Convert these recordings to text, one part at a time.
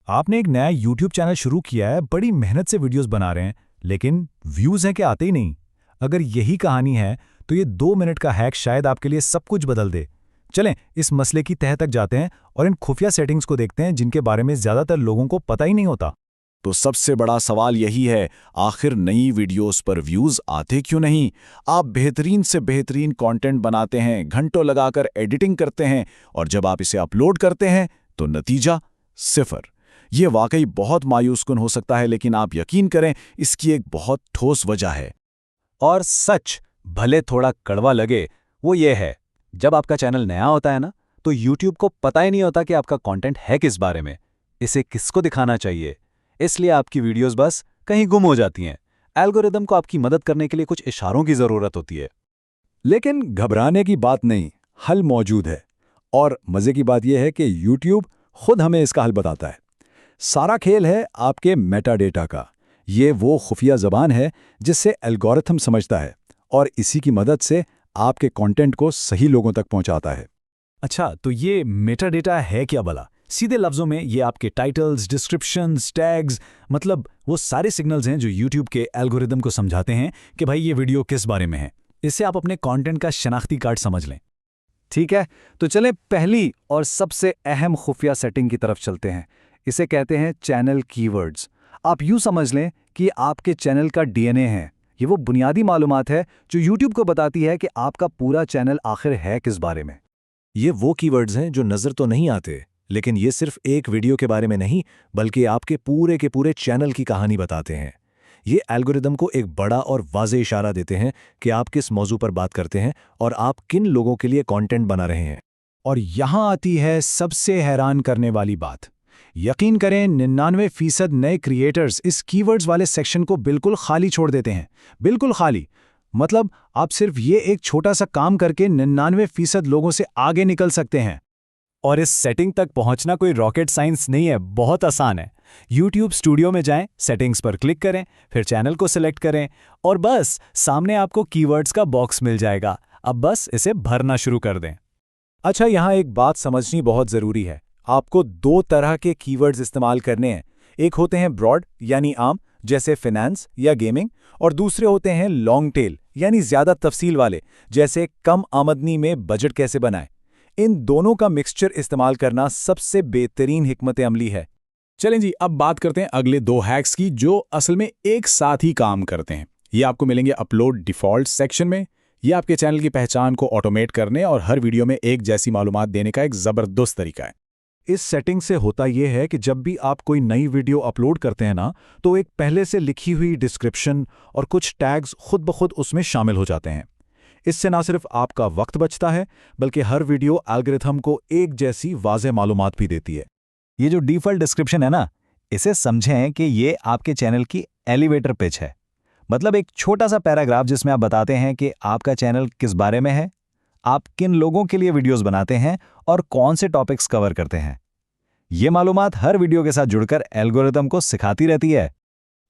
आपने एक नया YouTube चैनल शुरू किया है, बड़ी मेहनत से वीडियोस बना रहे हैं, लेकिन व्यूज़ हैं कि आते ही नहीं। अगर यही कहानी है, तो ये 2 मिनट का हैक शायद आपके लिए सब कुछ बदल दे। चलें, इस मसले की तह तक जाते हैं और इन खुफिया सेटिंग्स को देखते हैं जिनके बारे में ज़्यादातर लोगों को पता ही नहीं होता। तो सबसे बड़ा सवाल यही है, आखिर नई वीडियोस पर व्यूज आते क्यों नहीं? आप बेहतरीन से बेहतरीन कंटेंट बनाते हैं, घंटों लगाकर एडिटिंग करते हैं, और जब आप इसे अपलोड करते हैं तो नतीजा सिफर। ये वाकई बहुत मायूसकुन हो सकता है, लेकिन आप यकीन करें, इसकी एक बहुत ठोस वजह है। और सच, भले थोड़ा कड़वा लगे, वो ये है, जब आपका चैनल नया होता है ना, तो YouTube को पता ही नहीं होता कि आपका कंटेंट है किस बारे में, इसे किसको दिखाना चाहिए। इसलिए आपकी वीडियोस बस कहीं गुम हो जाती हैं। एल्गोरिदम को आपकी मदद करने के लिए कुछ इशारों की ज़रूरत होती है। लेकिन घबराने की बात नहीं, हल मौजूद है। और मज़े की बात यह है कि YouTube खुद हमें इसका हल बताता है। सारा खेल है आपके मेटा डेटा का। ये वो खुफिया ज़बान है जिससे एल्गोरिथम समझता है और इसी की मदद से आपके कंटेंट को सही लोगों तक पहुंचाता है। अच्छा, तो ये मेटा डेटा है क्या भला? सीधे लफ्ज़ों में ये आपके टाइटल्स, डिस्क्रिप्शंस, टैग्स, मतलब वो सारे सिग्नल्स हैं जो YouTube के एल्गोरिदम को समझाते हैं कि भाई ये वीडियो किस बारे में है। इससे आप अपने कंटेंट का शनाख्ती कार्ड समझ लें। ठीक है, तो चलें पहली और सबसे अहम खुफिया सेटिंग की तरफ चलते हैं। इसे कहते हैं चैनल कीवर्ड्स। आप यूँ समझ लें कि आपके चैनल का DNA है। ये वो बुनियादी मालूमात है जो YouTube को बताती है कि आपका पूरा चैनल आखिर है किस बारे में। ये वो कीवर्ड्स हैं जो नज़र तो नहीं आते, लेकिन ये सिर्फ एक वीडियो के बारे में नहीं, बल्कि आपके पूरे के पूरे चैनल की कहानी बताते हैं। ये एल्गोरिदम को एक बड़ा और वाज़ेह इशारा देते हैं कि आप किस मौजू पर बात करते हैं और आप किन लोगों के लिए कंटेंट बना रहे हैं। और यहाँ आती है सबसे हैरान करने वाली बात। यकीन करें, 99% नए क्रिएटर्स इस कीवर्ड्स वाले सेक्शन को बिल्कुल खाली छोड़ देते हैं। बिल्कुल खाली। मतलब आप सिर्फ ये एक छोटा सा काम करके 99% लोगों से आगे निकल सकते हैं। और इस सेटिंग तक पहुंचना कोई रॉकेट साइंस नहीं है, बहुत आसान है। YouTube स्टूडियो में जाएं, सेटिंग्स पर क्लिक करें, फिर चैनल को सिलेक्ट करें और बस सामने आपको कीवर्ड्स का बॉक्स मिल जाएगा। अब बस इसे भरना शुरू कर दें। अच्छा, यहाँ एक बात समझनी बहुत ज़रूरी है। आपको 2 तरह के कीवर्ड्स इस्तेमाल करने हैं। एक होते हैं ब्रॉड यानी आम, जैसे फिनेंस या गेमिंग, और दूसरे होते हैं लॉन्ग टेल यानी ज़्यादा तफसील वाले, जैसे कम आमदनी में बजट कैसे बनाएं। इन दोनों का मिक्सचर इस्तेमाल करना सबसे बेहतरीन हिकमत अमली है। चलें जी, अब बात करते हैं अगले 2 हैक्स की जो असल में एक साथ ही काम करते हैं। ये आपको मिलेंगे अपलोड डिफ़ॉल्ट सेक्शन में। ये आपके चैनल की पहचान को ऑटोमेट करने और हर वीडियो में एक जैसी मालूमात देने का एक ज़बरदस्त तरीका है। इस सेटिंग से होता यह है कि जब भी आप कोई नई वीडियो अपलोड करते हैं ना, तो एक पहले से लिखी हुई डिस्क्रिप्शन और कुछ टैग्स खुद ब खुद उसमें शामिल हो जाते हैं। इससे ना सिर्फ आपका वक्त बचता है, बल्कि हर वीडियो एल्गोरिथम को एक जैसी वाज़ेह मालूमात भी देती है। ये जो डिफ़ॉल्ट डिस्क्रिप्शन है ना, इसे समझें कि ये आपके चैनल की एलिवेटर पिच है। मतलब एक छोटा सा पैराग्राफ जिसमें आप बताते हैं कि आपका चैनल किस बारे में है, आप किन लोगों के लिए वीडियोस बनाते हैं और कौन से टॉपिक्स कवर करते हैं। ये मालूमात हर वीडियो के साथ जुड़कर एल्गोरिथम को सिखाती रहती है।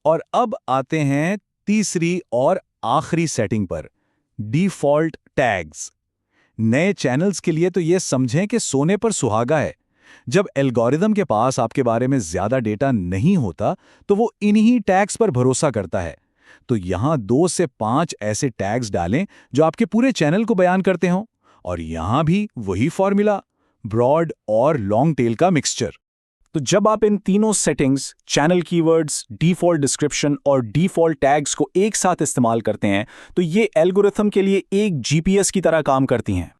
और अब आते हैं तीसरी और आखिरी सेटिंग पर, डिफ़ॉल्ट टैग्स। नए चैनल्स के लिए तो ये समझें कि सोने पर सुहागा है। जब एल्गोरिदम के पास आपके बारे में ज़्यादा डेटा नहीं होता, तो वो इन्हीं टैग्स पर भरोसा करता है। तो यहाँ 2 से 5 ऐसे टैग्स डालें जो आपके पूरे चैनल को बयान करते हों, और यहाँ भी वही फॉर्मूला, ब्रॉड और लॉन्ग टेल का मिक्सचर। तो जब आप इन तीनों settings, channel keywords, default description और डिफ़ॉल्ट टैग्स को एक साथ इस्तेमाल करते हैं, तो ये एल्गोरिथम के लिए एक GPS की तरह काम करती हैं।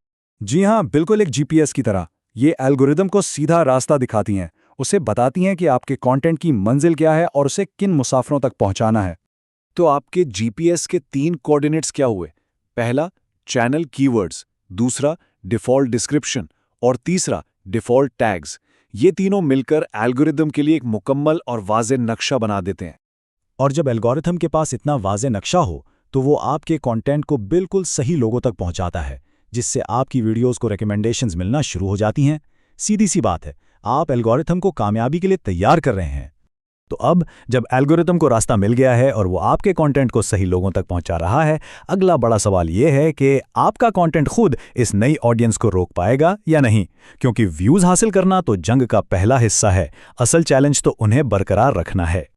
जी हाँ, बिल्कुल एक GPS की तरह। ये एल्गोरिदम को सीधा रास्ता दिखाती हैं, उसे बताती हैं कि आपके कंटेंट की मंजिल क्या है और उसे किन मुसाफिरों तक पहुंचाना है। तो आपके GPS के 3 कोऑर्डिनेट्स क्या हुए? पहला चैनल कीवर्ड्स, दूसरा डिफ़ॉल्ट डिस्क्रिप्शन और तीसरा डिफ़ॉल्ट टैग्स। ये तीनों मिलकर एल्गोरिदम के लिए एक मुकम्मल और वाज़ेह नक्शा बना देते हैं। और जब एल्गोरिथम के पास इतना वाज़ेह नक्शा हो, तो वो आपके कंटेंट को बिल्कुल सही लोगों तक पहुंचाता है, जिससे आपकी वीडियोस को रिकमेंडेशंस मिलना शुरू हो जाती हैं। सीधी सी बात है, आप एल्गोरिथम को कामयाबी के लिए तैयार कर रहे हैं। तो अब जब एल्गोरिथम को रास्ता मिल गया है और वो आपके कंटेंट को सही लोगों तक पहुंचा रहा है, अगला बड़ा सवाल ये है कि आपका कंटेंट खुद इस नई ऑडियंस को रोक पाएगा या नहीं। क्योंकि व्यूज हासिल करना तो जंग का पहला हिस्सा है, असल चैलेंज तो उन्हें बरकरार रखना है।